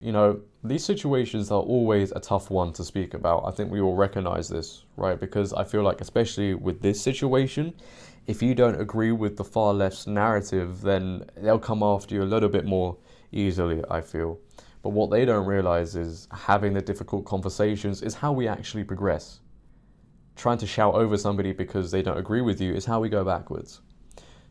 You know, these situations are always a tough one to speak about. I think we all recognize this, right? Because I feel like, especially with this situation, if you don't agree with the far left's narrative, then they'll come after you a little bit more easily, I feel. But what they don't realize is having the difficult conversations is how we actually progress. Trying to shout over somebody because they don't agree with you is how we go backwards.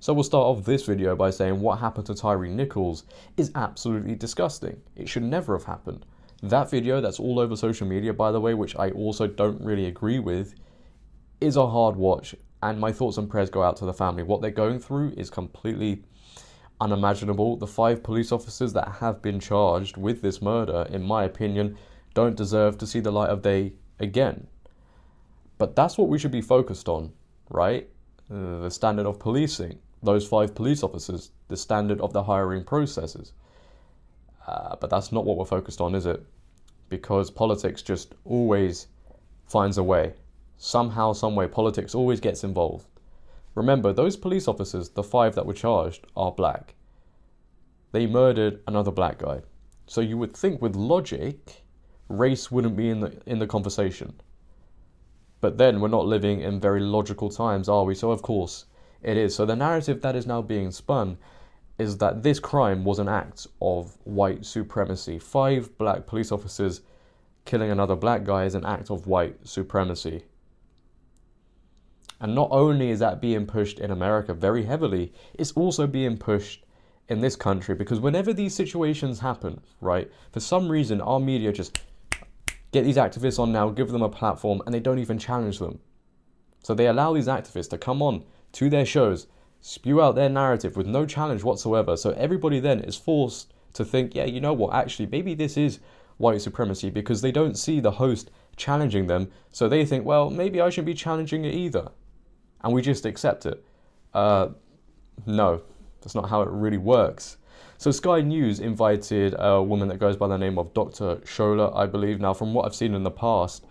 So we'll start off this video by saying what happened to Tyre Nichols is absolutely disgusting. It should never have happened. That video that's all over social media, by the way, which I also don't really agree with, is a hard watch, and my thoughts and prayers go out to the family. What they're going through is completely unimaginable. The 5 police officers that have been charged with this murder, in my opinion, don't deserve to see the light of day again. But that's what we should be focused on, right? The standard of policing, those 5 police officers, the standard of the hiring processes. But that's not what we're focused on, is it? Because politics just always finds a way. Somehow, some way, politics always gets involved. Remember, those police officers, the 5 that were charged, are black. They murdered another black guy. So you would think with logic, race wouldn't be in the conversation. But then we're not living in very logical times, are we? So of course it is. So the narrative that is now being spun is that this crime was an act of white supremacy. 5 black police officers killing another black guy is an act of white supremacy. And not only is that being pushed in America very heavily, it's also being pushed in this country, because whenever these situations happen, right, for some reason our media just get these activists on now, give them a platform, and they don't even challenge them. So they allow these activists to come on to their shows, spew out their narrative with no challenge whatsoever. So everybody then is forced to think, yeah, you know what, actually, maybe this is white supremacy, because they don't see the host challenging them. So they think, well, maybe I shouldn't be challenging it either. And we just accept it. No, that's not how it really works. So Sky News invited a woman that goes by the name of Dr. Shola, I believe. Now, from what I've seen in the past,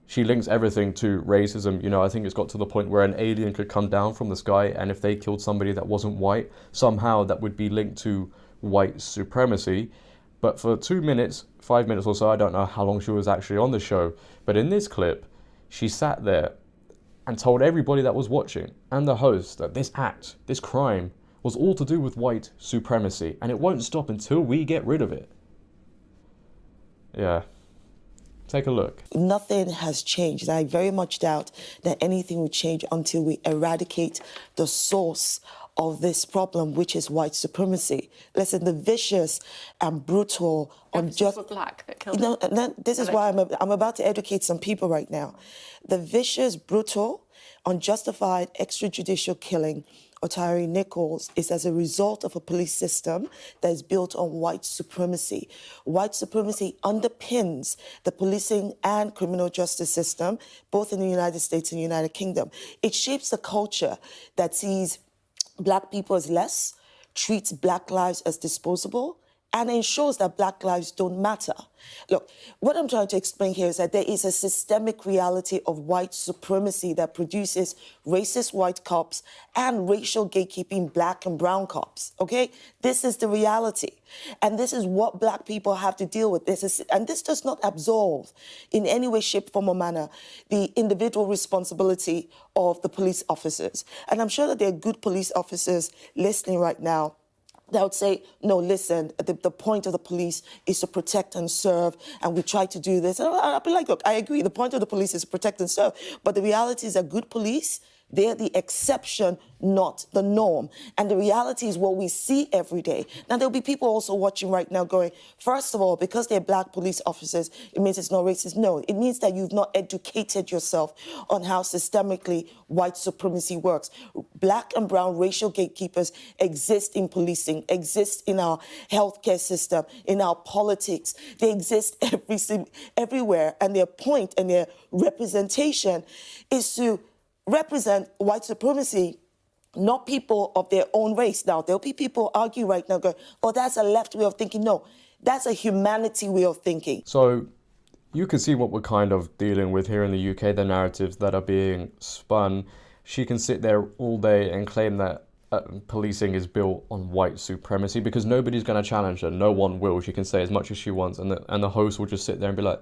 she links everything to racism. You know, I think it's got to the point where an alien could come down from the sky, and if they killed somebody that wasn't white, somehow that would be linked to white supremacy. But for 2 minutes, 5 minutes or so, I don't know how long she was actually on the show, but in this clip, she sat there and told everybody that was watching, and the host, that this act, this crime, was all to do with white supremacy, and it won't stop until we get rid of it. Yeah. Take a look. Nothing has changed. I very much doubt that anything will change until we eradicate the source of this problem, which is white supremacy. Listen, the vicious and brutal, unjust... black that killed this is why I'm about to educate some people right now. The vicious, brutal, unjustified extrajudicial killing of Tyre Nichols is as a result of a police system that is built on white supremacy. White supremacy underpins the policing and criminal justice system, both in the United States and the United Kingdom. It shapes the culture that sees black people as less, treats black lives as disposable, and ensures that black lives don't matter. Look, what I'm trying to explain here is that there is a systemic reality of white supremacy that produces racist white cops and racial gatekeeping black and brown cops, okay? This is the reality. And this is what black people have to deal with. And this does not absolve in any way, shape, form, or manner the individual responsibility of the police officers. And I'm sure that there are good police officers listening right now that would say, no, listen, the point of the police is to protect and serve, and we try to do this. And I'll be like, look, I agree, the point of the police is to protect and serve, but the reality is that good police, they're the exception, not the norm. And the reality is what we see every day. Now, there'll be people also watching right now going, first of all, because they're black police officers, it means it's not racist. No, it means that you've not educated yourself on how systemically white supremacy works. Black and brown racial gatekeepers exist in policing, exist in our healthcare system, in our politics. They exist everywhere, and their point and their representation is to represent white supremacy, not people of their own race. Now, there'll be people argue right now going, oh, that's a left way of thinking. No, that's a humanity way of thinking. So you can see what we're kind of dealing with here in the UK, the narratives that are being spun. She can sit there all day and claim that policing is built on white supremacy, because nobody's going to challenge her. No one will. She can say as much as she wants, and the host will just sit there and be like,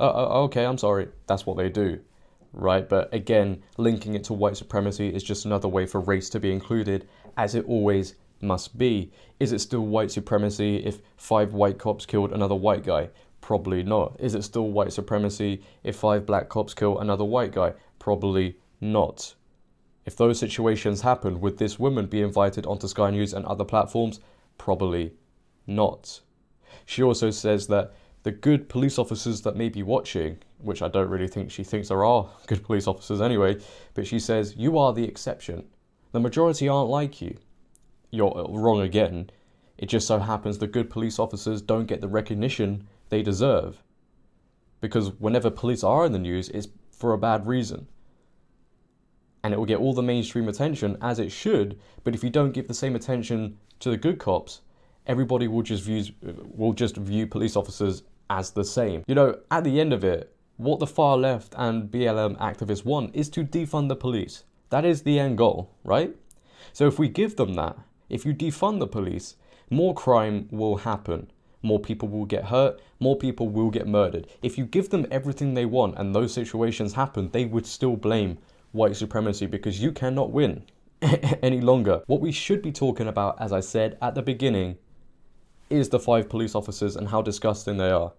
okay, I'm sorry. That's what they do, right? But again, linking it to white supremacy is just another way for race to be included, as it always must be. Is it still white supremacy if 5 white cops killed another white guy? Probably not. Is it still white supremacy if 5 black cops kill another white guy? Probably not. If those situations happened, would this woman be invited onto Sky News and other platforms? Probably not. She also says that the good police officers that may be watching, which I don't really think she thinks there are good police officers anyway, but she says, you are the exception. The majority aren't like you. You're wrong again. It just so happens the good police officers don't get the recognition they deserve. Because whenever police are in the news, it's for a bad reason. And it will get all the mainstream attention, as it should, but if you don't give the same attention to the good cops, everybody will just view police officers as the same. You know, at the end of it, what the far left and BLM activists want is to defund the police. That is the end goal, right? So if we give them that, if you defund the police, more crime will happen. More people will get hurt, more people will get murdered. If you give them everything they want and those situations happen, they would still blame white supremacy, because you cannot win any longer. What we should be talking about, as I said at the beginning, is the 5 police officers and how disgusting they are.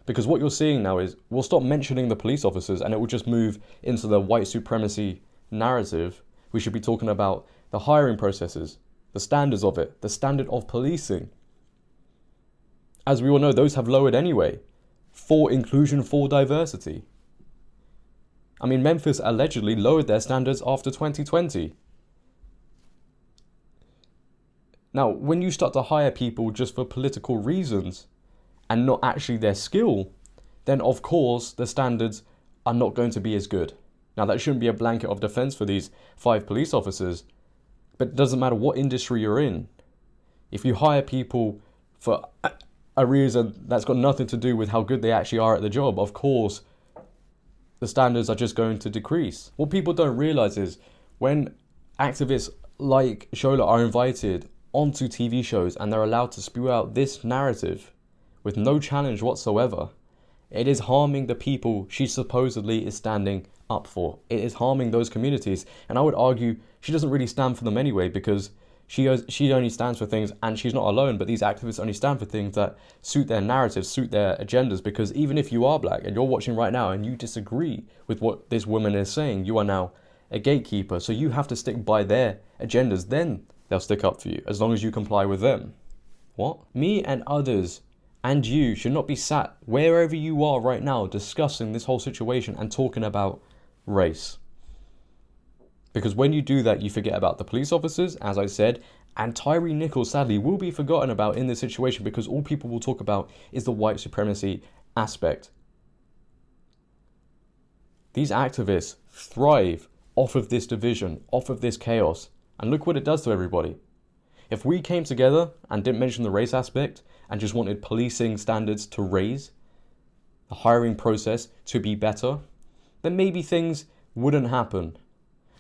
Because what you're seeing now is, we'll stop mentioning the police officers and it will just move into the white supremacy narrative. We should be talking about the hiring processes, the standards of it, the standard of policing. As we all know, those have lowered anyway, for inclusion, for diversity. I mean, Memphis allegedly lowered their standards after 2020. Now, when you start to hire people just for political reasons and not actually their skill, then of course the standards are not going to be as good. Now, that shouldn't be a blanket of defense for these 5 police officers, but it doesn't matter what industry you're in. If you hire people for a reason that's got nothing to do with how good they actually are at the job, of course the standards are just going to decrease. What people don't realize is when activists like Shola are invited onto TV shows and they're allowed to spew out this narrative with no challenge whatsoever, it is harming the people she supposedly is standing up for. It is harming those communities. And I would argue she doesn't really stand for them anyway, because she only stands for things, and she's not alone, but these activists only stand for things that suit their narratives, suit their agendas. Because even if you are black and you're watching right now and you disagree with what this woman is saying, you are now a gatekeeper. So you have to stick by their agendas. Then they'll stick up for you, as long as you comply with them. What? Me and others and you should not be sat wherever you are right now discussing this whole situation and talking about race. Because when you do that, you forget about the police officers, as I said, and Tyre Nichols, sadly, will be forgotten about in this situation, because all people will talk about is the white supremacy aspect. These activists thrive off of this division, off of this chaos, and look what it does to everybody. If we came together and didn't mention the race aspect and just wanted policing standards to raise, the hiring process to be better, then maybe things wouldn't happen.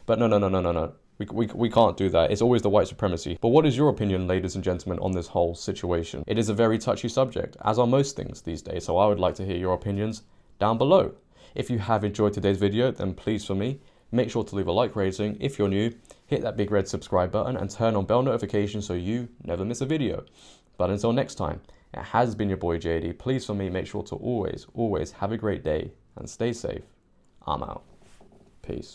But no. We can't do that. It's always the white supremacy. But what is your opinion, ladies and gentlemen, on this whole situation? It is a very touchy subject, as are most things these days, so I would like to hear your opinions down below. If you have enjoyed today's video, then please, for me, make sure to leave a like rating. If you're new, hit that big red subscribe button and turn on bell notifications so you never miss a video. But until next time, it has been your boy JD. Please, for me, make sure to always have a great day and stay safe. I'm out. Peace.